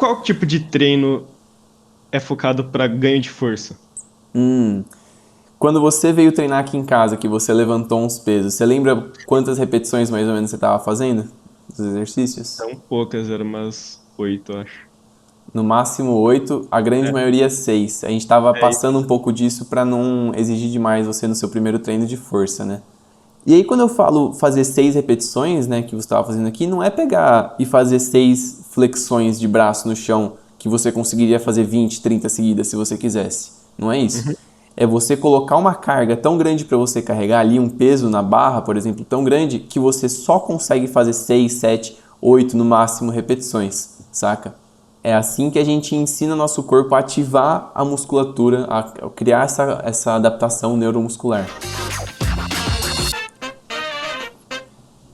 qual tipo de treino é focado para ganho de força? Hum. Quando você veio treinar aqui em casa, que você levantou uns pesos, você lembra quantas repetições mais ou menos você estava fazendo dos exercícios? São poucas, eram umas 8, eu acho. No máximo 8, a grande É, maioria 6. A gente estava é passando um isso. pouco disso para não exigir demais você no seu primeiro treino de força, né? E aí quando eu falo fazer 6 repetições, né, que você estava fazendo aqui, não é pegar e fazer 6 flexões de braço no chão que você conseguiria fazer 20, 30 seguidas se você quisesse. Não é isso. Uhum. É você colocar uma carga tão grande para você carregar ali, um peso na barra, por exemplo, tão grande que você só consegue fazer 6, 7, 8 no máximo repetições, saca? É assim que a gente ensina nosso corpo a ativar a musculatura, a criar essa adaptação neuromuscular.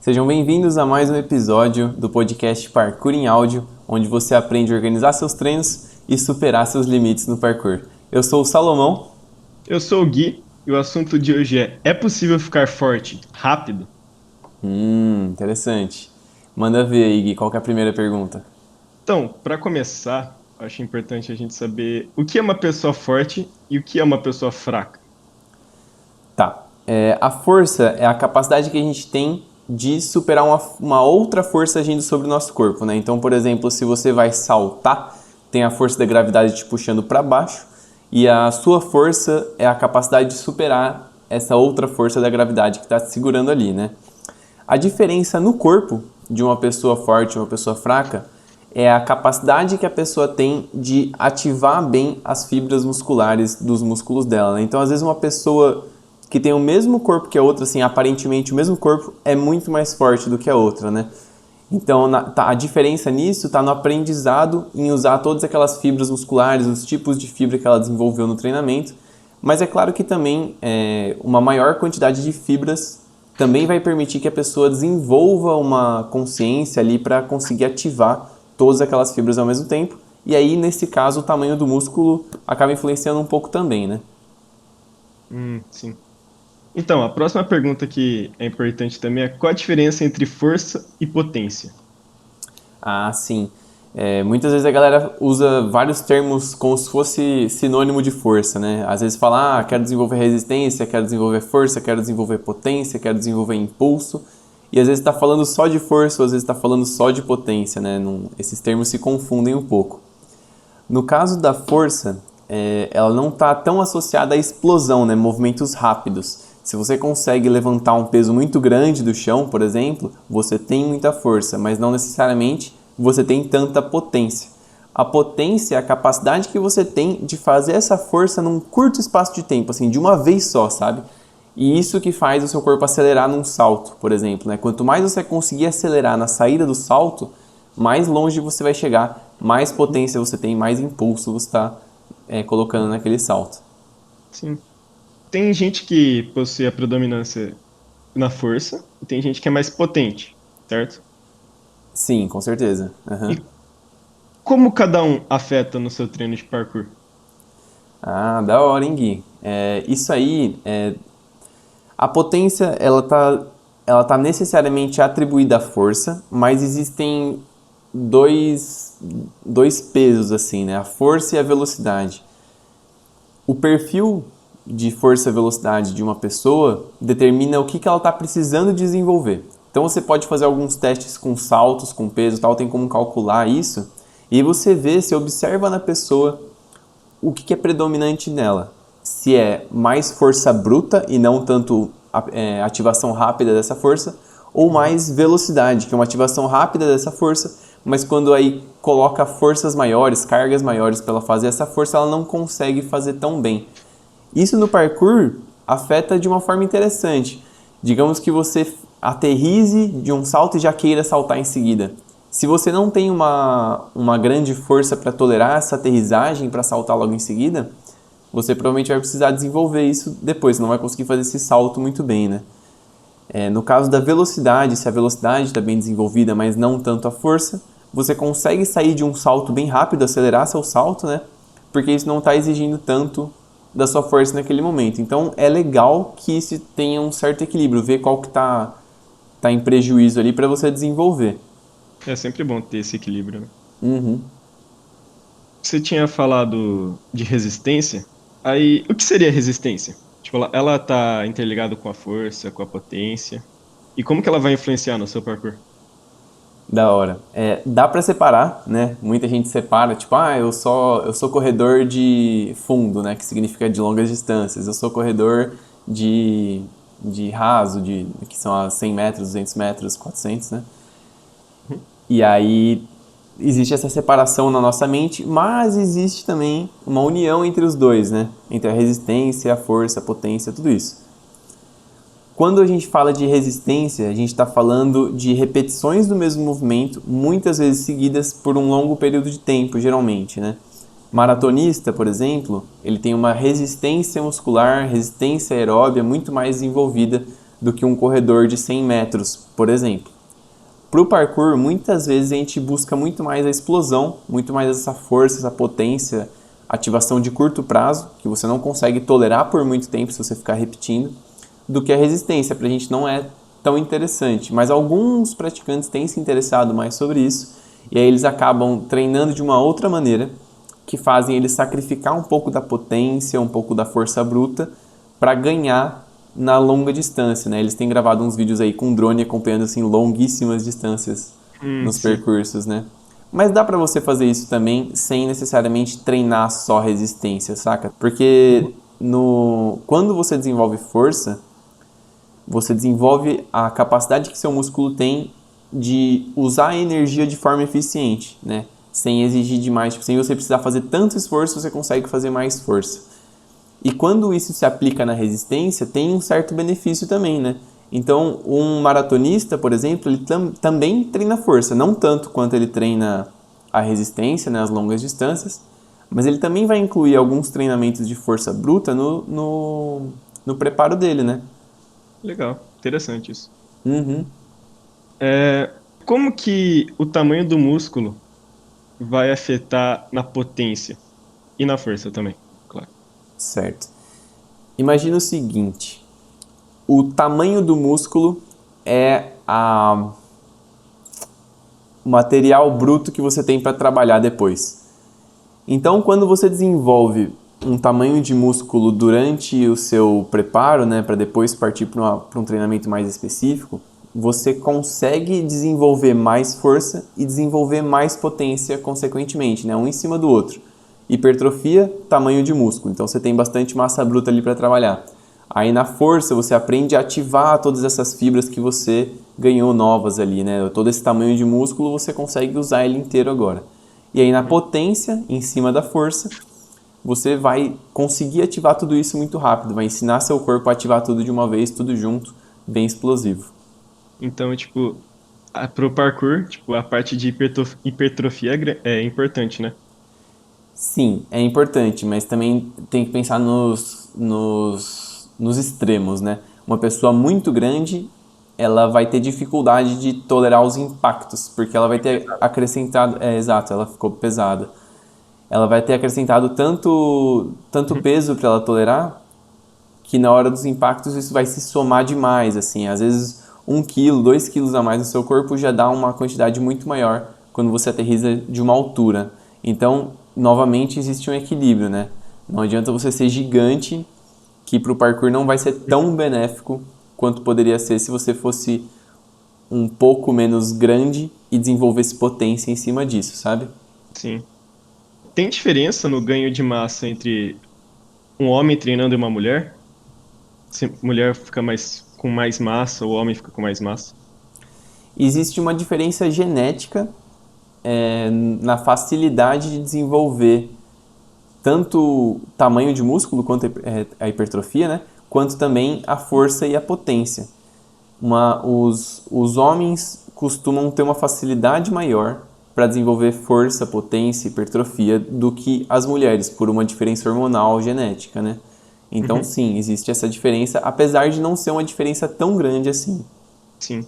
Sejam bem-vindos a mais um episódio do podcast Parkour em Áudio, onde você aprende a organizar seus treinos e superar seus limites no parkour. Eu sou o Salomão. Eu sou o Gui e o assunto de hoje é possível ficar forte rápido? Interessante. Manda ver aí, Gui, qual que é a primeira pergunta? Então, para começar, eu acho importante a gente saber o que é uma pessoa forte e o que é uma pessoa fraca. Tá. A força é a capacidade que a gente tem de superar uma outra força agindo sobre o nosso corpo, né? Então, por exemplo, se você vai saltar, tem a força da gravidade te puxando para baixo e a sua força é a capacidade de superar essa outra força da gravidade que está te segurando ali, né? A diferença no corpo de uma pessoa forte e uma pessoa fraca é a capacidade que a pessoa tem de ativar bem as fibras musculares dos músculos dela, né? Então, às vezes, uma pessoa que tem o mesmo corpo que a outra, assim, aparentemente o mesmo corpo, é muito mais forte do que a outra, né? Então, a diferença nisso está no aprendizado em usar todas aquelas fibras musculares, os tipos de fibra que ela desenvolveu no treinamento. Mas é claro que também uma maior quantidade de fibras também vai permitir que a pessoa desenvolva uma consciência ali para conseguir ativar todas aquelas fibras ao mesmo tempo. E aí, nesse caso, o tamanho do músculo acaba influenciando um pouco também, né? Sim. Então, a próxima pergunta que é importante também é qual a diferença entre força e potência? Ah, sim. Muitas vezes a galera usa vários termos como se fosse sinônimo de força, né? Às vezes fala, quero desenvolver resistência, quero desenvolver força, quero desenvolver potência, quero desenvolver impulso. E às vezes está falando só de força, ou às vezes está falando só de potência, né? Esses termos se confundem um pouco. No caso da força, ela não está tão associada à explosão, né? Movimentos rápidos. Se você consegue levantar um peso muito grande do chão, por exemplo, você tem muita força, mas não necessariamente você tem tanta potência. A potência é a capacidade que você tem de fazer essa força num curto espaço de tempo, assim, de uma vez só, sabe? E isso que faz o seu corpo acelerar num salto, por exemplo, né? Quanto mais você conseguir acelerar na saída do salto, mais longe você vai chegar, mais potência você tem, mais impulso você está colocando naquele salto. Sim. Tem gente que possui a predominância na força e tem gente que é mais potente, certo? Sim, com certeza. E Aham. como cada um afeta no seu treino de parkour? Ah, da hora, hein, Gui? Isso aí, a potência, ela tá necessariamente atribuída à força, mas existem dois, dois pesos, assim, né? A força e a velocidade. O perfil de força e velocidade de uma pessoa determina o que ela está precisando desenvolver. Então você pode fazer alguns testes com saltos, com peso e tal, tem como calcular isso. E aí você vê, você observa na pessoa o que é predominante nela. Se é mais força bruta e não tanto ativação rápida dessa força, ou Uhum. mais velocidade, que é uma ativação rápida dessa força, mas quando aí coloca forças maiores, cargas maiores para ela fazer essa força, ela não consegue fazer tão bem. Isso no parkour afeta de uma forma interessante. Digamos que você aterrize de um salto e já queira saltar em seguida. Se você não tem uma grande força para tolerar essa aterrissagem, para saltar logo em seguida, você provavelmente vai precisar desenvolver isso depois, não vai conseguir fazer esse salto muito bem, né? No caso da velocidade, se a velocidade está bem desenvolvida, mas não tanto a força, você consegue sair de um salto bem rápido, acelerar seu salto, né? Porque isso não está exigindo tanto da sua força naquele momento. Então é legal que se tenha um certo equilíbrio, ver qual que tá em prejuízo ali para você desenvolver. É sempre bom ter esse equilíbrio, né? Uhum. você tinha falado de resistência. Aí, o que seria resistência? Tipo, ela tá interligada com a força, com a potência. E como que ela vai influenciar no seu parkour? Da hora. Dá pra separar, né? Muita gente separa, tipo, eu sou corredor de fundo, né? Que significa de longas distâncias. Eu sou corredor de, de raso, que são a 100 metros, 200 metros, 400, né? Uhum. E aí existe essa separação na nossa mente, mas existe também uma união entre os dois, né? Entre a resistência, a força, a potência, tudo isso. Quando a gente fala de resistência, a gente está falando de repetições do mesmo movimento, muitas vezes seguidas por um longo período de tempo, geralmente, né? Maratonista, por exemplo, ele tem uma resistência muscular, resistência aeróbia muito mais desenvolvida do que um corredor de 100 metros, por exemplo. Para o parkour, muitas vezes a gente busca muito mais a explosão, muito mais essa força, essa potência, ativação de curto prazo, que você não consegue tolerar por muito tempo se você ficar repetindo, do que a resistência. Para a gente não é tão interessante. Mas alguns praticantes têm se interessado mais sobre isso, e aí eles acabam treinando de uma outra maneira, que fazem eles sacrificar um pouco da potência, um pouco da força bruta, para ganhar na longa distância, né? Eles têm gravado uns vídeos aí com drone acompanhando assim longuíssimas distâncias nos Sim. percursos, né? Mas dá para você fazer isso também sem necessariamente treinar só resistência, saca? Porque quando você desenvolve força, você desenvolve a capacidade que seu músculo tem de usar a energia de forma eficiente, né? Sem exigir demais, tipo, sem você precisar fazer tanto esforço, você consegue fazer mais força. E quando isso se aplica na resistência, tem um certo benefício também, né? Então, um maratonista, por exemplo, ele também treina força, não tanto quanto ele treina a resistência, né, as longas distâncias, mas ele também vai incluir alguns treinamentos de força bruta no preparo dele, né? Legal, interessante isso. Uhum. Como que o tamanho do músculo vai afetar na potência e na força também, claro. Certo. Imagina o seguinte: o tamanho do músculo é o material bruto que você tem para trabalhar depois. Então, quando você desenvolve um tamanho de músculo durante o seu preparo, né, para depois partir para um treinamento mais específico, você consegue desenvolver mais força e desenvolver mais potência consequentemente, né, um em cima do outro. Hipertrofia, tamanho de músculo. Então você tem bastante massa bruta ali para trabalhar. Aí na força você aprende a ativar todas essas fibras que você ganhou novas ali, né? Todo esse tamanho de músculo você consegue usar ele inteiro agora. E aí na potência, em cima da força, você vai conseguir ativar tudo isso muito rápido, vai ensinar seu corpo a ativar tudo de uma vez, tudo junto, bem explosivo. Então, tipo, pro parkour, tipo, a parte de hipertrofia é importante, né? Sim, é importante, mas também tem que pensar nos extremos, né? Uma pessoa muito grande, ela vai ter dificuldade de tolerar os impactos, porque ela vai ter acrescentado, exato, ela ficou pesada. Ela vai ter acrescentado tanto Uhum. peso para ela tolerar, que na hora dos impactos isso vai se somar demais, assim, às vezes 1 quilo, 2 quilos a mais no seu corpo já dá uma quantidade muito maior quando você aterriza de uma altura. Então, novamente, existe um equilíbrio, né? Não adianta você ser gigante, que para o parkour não vai ser tão benéfico quanto poderia ser se você fosse um pouco menos grande e desenvolvesse potência em cima disso, sabe? Sim. Tem diferença no ganho de massa entre um homem treinando e uma mulher? Se a mulher fica mais com mais massa, o homem fica com mais massa? Existe uma diferença genética na facilidade de desenvolver tanto o tamanho de músculo quanto a hipertrofia, né? Quanto também a força e a potência. Os homens costumam ter uma facilidade maior para desenvolver força, potência e hipertrofia do que as mulheres, por uma diferença hormonal genética, né? Então, Uhum. sim, existe essa diferença, apesar de não ser uma diferença tão grande assim. Sim.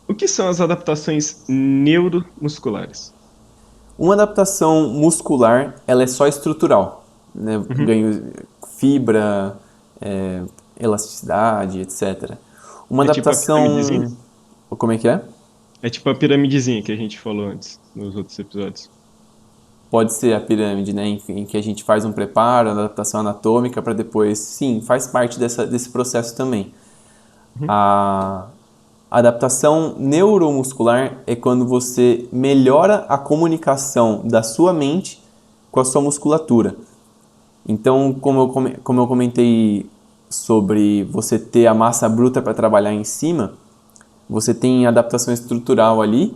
O que são as adaptações neuromusculares? Uma adaptação muscular, ela é só estrutural, né? Uhum. Ganho fibra, é, elasticidade, etc. Uma É tipo a piramidezinha? adaptação, como é que é? É tipo a piramidezinha que a gente falou antes, nos outros episódios. Pode ser a pirâmide, né, em que a gente faz um preparo, adaptação anatômica para depois, sim, faz parte desse processo também. Uhum. A adaptação neuromuscular é quando você melhora a comunicação da sua mente com a sua musculatura. Então, como eu comentei sobre você ter a massa bruta para trabalhar em cima, você tem adaptação estrutural ali,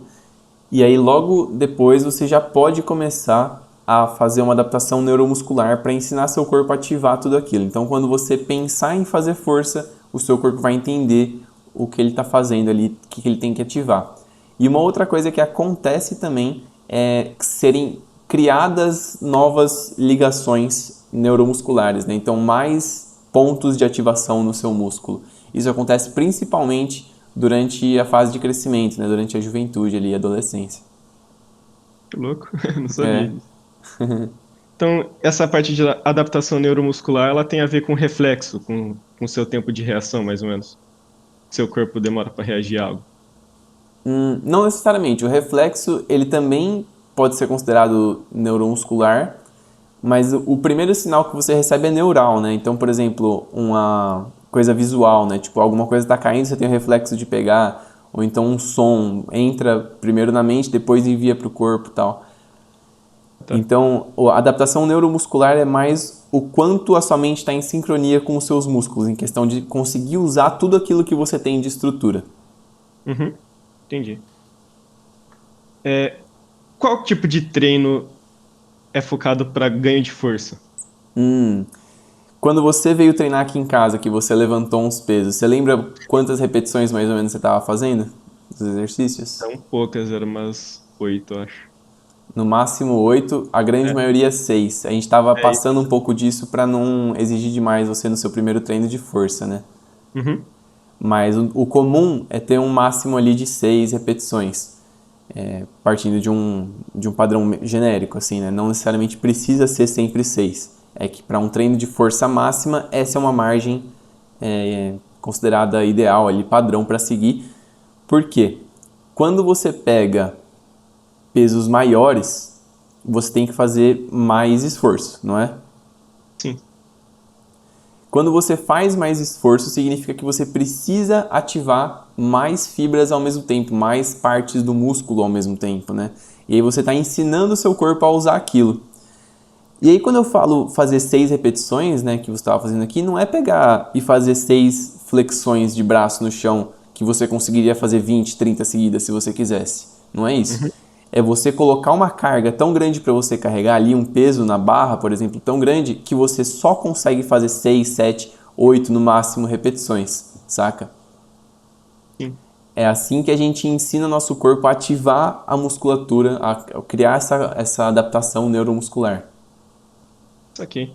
e aí logo depois você já pode começar a fazer uma adaptação neuromuscular para ensinar seu corpo a ativar tudo aquilo. Então, quando você pensar em fazer força, o seu corpo vai entender o que ele está fazendo ali, o que ele tem que ativar. E uma outra coisa que acontece também é serem criadas novas ligações neuromusculares, né? Então, mais pontos de ativação no seu músculo. Isso acontece principalmente durante a fase de crescimento, né? Durante a juventude ali, a adolescência. Que louco, não sabia É. disso. Então, essa parte de adaptação neuromuscular, ela tem a ver com reflexo, com o seu tempo de reação, mais ou menos. Seu corpo demora para reagir a algo. Não necessariamente. O reflexo, ele também pode ser considerado neuromuscular, mas o primeiro sinal que você recebe é neural, né? Então, por exemplo, uma coisa visual, né? Tipo, alguma coisa está caindo, você tem o reflexo de pegar, ou então um som entra primeiro na mente, depois envia para o corpo e tal. Tá. Então, a adaptação neuromuscular é mais o quanto a sua mente está em sincronia com os seus músculos, em questão de conseguir usar tudo aquilo que você tem de estrutura. Uhum, entendi. Qual tipo de treino é focado para ganho de força? Quando você veio treinar aqui em casa, que você levantou uns pesos, você lembra quantas repetições mais ou menos você estava fazendo dos exercícios? São poucas, eram umas 8, eu acho. No máximo 8, a grande É, maioria 6. A gente estava é isso. passando um pouco disso para não exigir demais você no seu primeiro treino de força, né? Uhum, Mas o comum é ter um máximo ali de 6 repetições, partindo de um padrão genérico, assim, né? Não necessariamente precisa ser sempre 6. É que para um treino de força máxima, essa é uma margem considerada ideal, ali, padrão para seguir. Por quê? Quando você pega pesos maiores, você tem que fazer mais esforço, não é? sim. Quando você faz mais esforço, significa que você precisa ativar mais fibras ao mesmo tempo, mais partes do músculo ao mesmo tempo, né? E aí você está ensinando o seu corpo a usar aquilo. E aí quando eu falo fazer 6 repetições, né, que você estava fazendo aqui, não é pegar e fazer 6 flexões de braço no chão que você conseguiria fazer 20, 30 seguidas se você quisesse. Não é isso. Uhum, É você colocar uma carga tão grande para você carregar ali, um peso na barra, por exemplo, tão grande que você só consegue fazer 6, 7, 8 no máximo repetições, saca? sim. É assim que a gente ensina nosso corpo a ativar a musculatura, a criar essa adaptação neuromuscular. Saquei.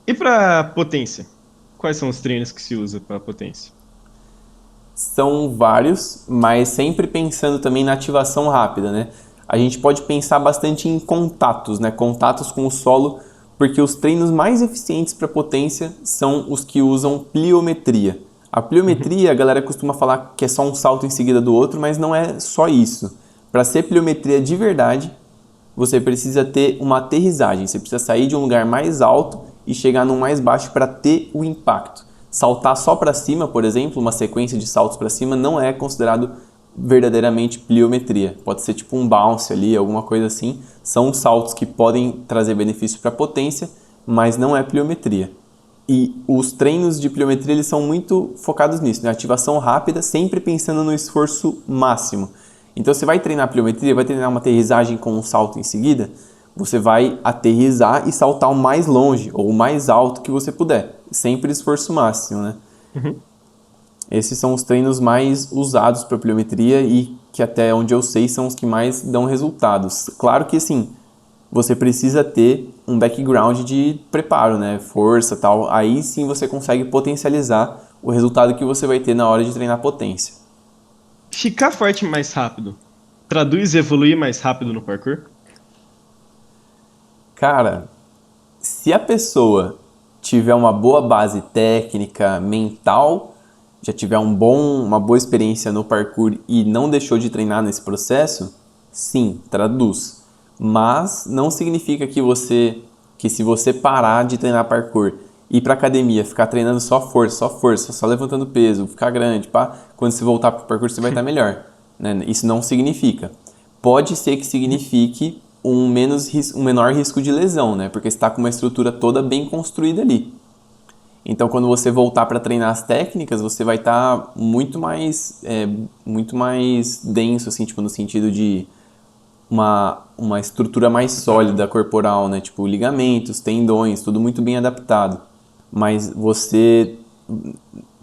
E para potência? Quais são os treinos que se usa para potência? São vários, mas sempre pensando também na ativação rápida, né? A gente pode pensar bastante em contatos, né? Contatos com o solo, porque os treinos mais eficientes para potência são os que usam pliometria. A Uhum, pliometria, a galera costuma falar que é só um salto em seguida do outro, mas não é só isso. Para ser pliometria de verdade, você precisa ter uma aterrissagem, você precisa sair de um lugar mais alto e chegar num mais baixo para ter o impacto. Saltar só para cima, por exemplo, uma sequência de saltos para cima não é considerado verdadeiramente pliometria. Pode ser tipo um bounce ali, alguma coisa assim. São saltos que podem trazer benefício para a potência, mas não é pliometria. E os treinos de pliometria eles são muito focados nisso, né? Ativação rápida, sempre pensando no esforço máximo. Então você vai treinar pliometria, vai treinar uma aterrissagem com um salto em seguida, você vai aterrissar e saltar o mais longe ou o mais alto que você puder. Sempre esforço máximo, né? uhum. Esses são os treinos mais usados para pliometria e que até onde eu sei são os que mais dão resultados. Claro que assim, você precisa ter um background de preparo, né? Força, tal. Aí sim você consegue potencializar o resultado que você vai ter na hora de treinar potência. Ficar forte mais rápido traduz evoluir mais rápido no parkour? Cara, se a pessoa tiver uma boa base técnica, mental, já tiver uma boa experiência no parkour e não deixou de treinar nesse processo, sim, traduz. Mas não significa que se você parar de treinar parkour, ir pra academia, ficar treinando só força, só levantando peso, ficar grande, pá, quando você voltar pro parkour você vai estar melhor, né? Isso não significa. Pode ser que signifique um menor risco de lesão, né? Porque você está com uma estrutura toda bem construída ali. Então, quando você voltar para treinar as técnicas, você vai estar muito mais denso, assim, tipo, no sentido de uma estrutura mais sólida corporal, né? Tipo, ligamentos, tendões, tudo muito bem adaptado. Mas você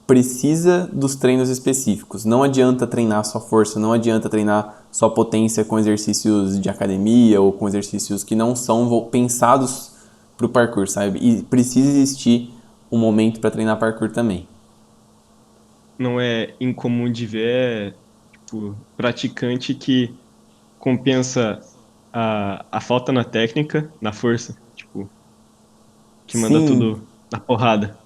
precisa dos treinos específicos. Não adianta treinar só força, não adianta treinar só potência com exercícios de academia ou com exercícios que não são pensados para o parkour, sabe? E precisa existir um momento para treinar parkour também. Não é incomum de ver, tipo, praticante que compensa a falta na técnica, na força, tipo, que manda Sim, tudo na porrada.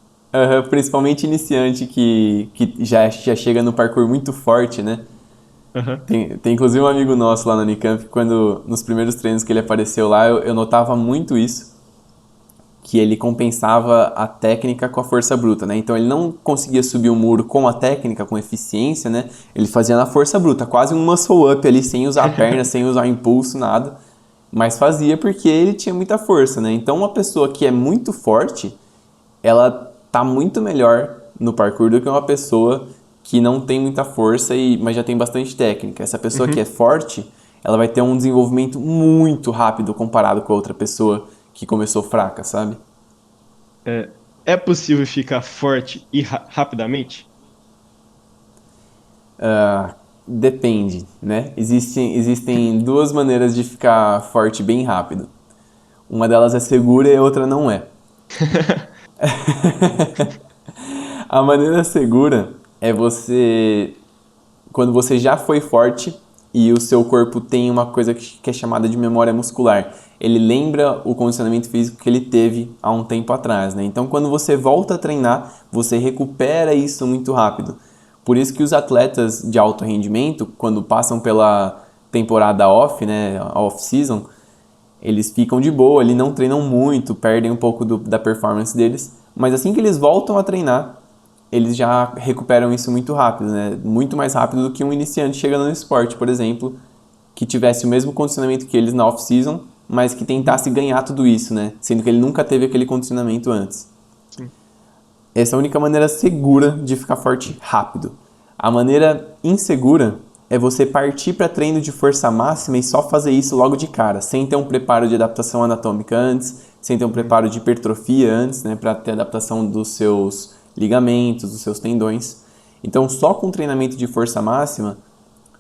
principalmente iniciante que já chega no parkour muito forte, né? Aham. Tem inclusive um amigo nosso lá na Unicamp, que quando nos primeiros treinos que ele apareceu lá, eu notava muito isso, que ele compensava a técnica com a força bruta, né? Então ele não conseguia subir o muro com a técnica, com eficiência, né? Ele fazia na força bruta, quase um muscle up ali, sem usar a perna, sem usar impulso, nada. Mas fazia porque ele tinha muita força, né? Então uma pessoa que é muito forte, ela tá muito melhor no parkour do que uma pessoa que não tem muita força, mas já tem bastante técnica. Essa pessoa que é Uhum. forte, ela vai ter um desenvolvimento muito rápido comparado com a outra pessoa que começou fraca, sabe? É possível ficar forte e rapidamente? Depende, né? Existem duas maneiras de ficar forte bem rápido. Uma delas é segura e a outra não é. A maneira segura é quando você já foi forte e o seu corpo tem uma coisa que é chamada de memória muscular. Ele lembra o condicionamento físico que ele teve há um tempo atrás, né? Então, quando você volta a treinar, você recupera isso muito rápido. Por isso que os atletas de alto rendimento, quando passam pela temporada off, né, off-season, eles ficam de boa, ali não treinam muito, perdem um pouco da performance deles, mas assim que eles voltam a treinar, eles já recuperam isso muito rápido, né? Muito mais rápido do que um iniciante chegando no esporte, por exemplo, que tivesse o mesmo condicionamento que eles na off-season, mas que Uhum. tentasse ganhar tudo isso, né? Sendo que ele nunca teve aquele condicionamento antes. Sim. Essa é a única maneira segura de ficar forte rápido. A maneira insegura é você partir para treino de força máxima e só fazer isso logo de cara, sem ter um preparo de adaptação anatômica antes, sem ter um Uhum. preparo de hipertrofia antes, né, para ter adaptação dos seus ligamentos, dos seus tendões. Então, só com treinamento de força máxima,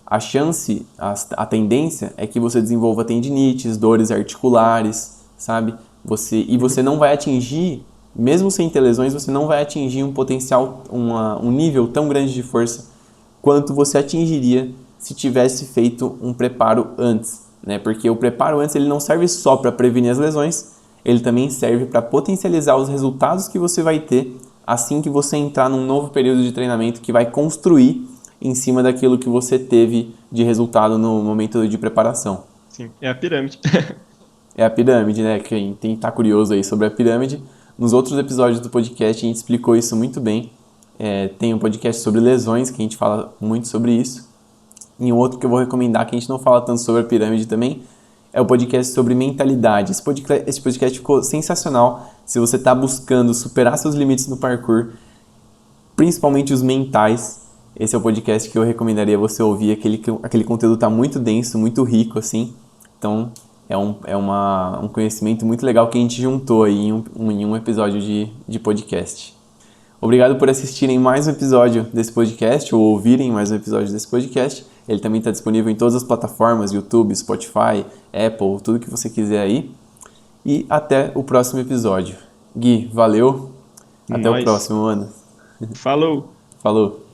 a tendência é que você desenvolva tendinites, dores articulares, sabe? Você Uhum. não vai atingir, mesmo sem ter lesões, você não vai atingir um potencial, um nível tão grande de força quanto você atingiria se tivesse feito um preparo antes, né? Porque o preparo antes ele não serve só para prevenir as lesões, ele também serve para potencializar os resultados que você vai ter assim que você entrar num novo período de treinamento que vai construir em cima daquilo que você teve de resultado no momento de preparação. Sim, é a pirâmide. É a pirâmide, né? Quem tem que estar curioso aí sobre a pirâmide. Nos outros episódios do podcast a gente explicou isso muito bem. Tem um podcast sobre lesões que a gente fala muito sobre isso. E um outro que eu vou recomendar que a gente não fala tanto sobre a pirâmide também é o podcast sobre mentalidade. Esse podcast ficou sensacional se você está buscando superar seus limites no parkour, principalmente os mentais. Esse é o podcast que eu recomendaria você ouvir. Aquele conteúdo está muito denso, muito rico, assim. Então, um conhecimento muito legal que a gente juntou aí em um episódio de podcast. Obrigado por assistirem mais um episódio desse podcast ou ouvirem mais um episódio desse podcast. Ele também está disponível em todas as plataformas, YouTube, Spotify, Apple, tudo que você quiser aí. E até o próximo episódio. Gui, valeu. Até o Nós. próximo, mano. Falou! Falou.